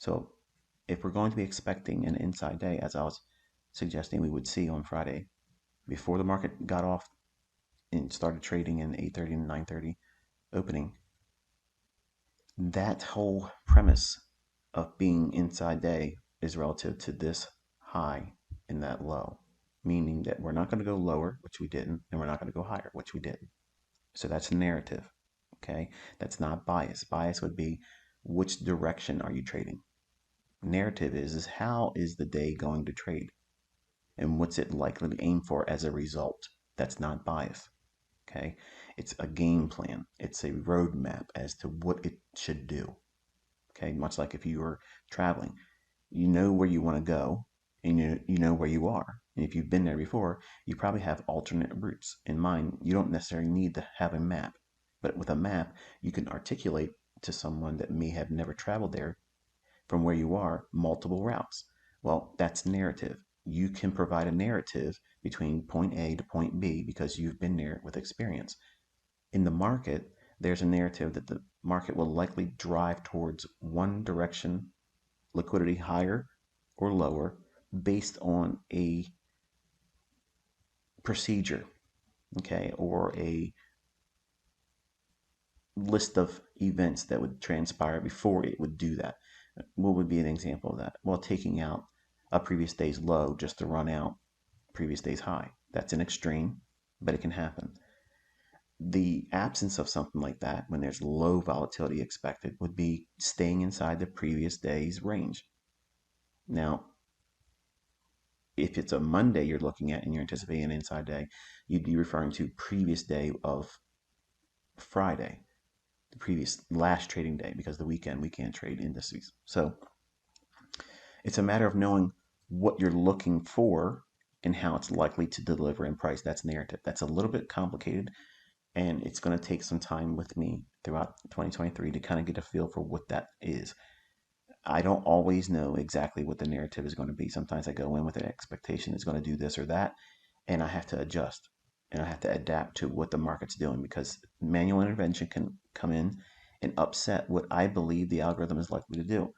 So if we're going to be expecting an inside day, as I was suggesting we would see on Friday, before the market got off and started trading in 8:30 and 9:30 opening, that whole premise of being inside day is relative to this high and that low, meaning that we're not going to go lower, which we didn't, and we're not going to go higher, which we didn't. So that's narrative. Okay, that's not bias. Bias would be which direction are you trading? Narrative is how is the day going to trade, and what's it likely to aim for as a result? That's not bias. Okay, it's a game plan. It's a roadmap as to what it should do. Okay, much like if you were traveling, you know where you want to go, and you know where you are. And if you've been there before, you probably have alternate routes in mind. You don't necessarily need to have a map, but with a map, you can articulate to someone that may have never traveled there from where you are multiple routes. Well, that's narrative. You can provide a narrative between point A to point B because you've been there with experience. In the market, there's a narrative that the market will likely drive towards one direction, liquidity higher or lower, based on a procedure, okay, or a list of events that would transpire before it would do that. What would be an example of that? Well, taking out a previous day's low just to run out previous day's high. That's an extreme, but it can happen. The absence of something like that, when there's low volatility expected, would be staying inside the previous day's range. Now, if it's a Monday you're looking at and you're anticipating an inside day, you'd be referring to previous day of Friday, the previous last trading day, because the weekend we can't trade indices. So it's a matter of knowing what you're looking for and how it's likely to deliver in price. That's narrative. That's a little bit complicated, and it's going to take some time with me throughout 2023 to kind of get a feel for what that is. I don't always know exactly what the narrative is going to be. Sometimes I go in with an expectation it's going to do this or that, and I have to adjust and I have to adapt to what the market's doing because manual intervention can come in and upset what I believe the algorithm is likely to do.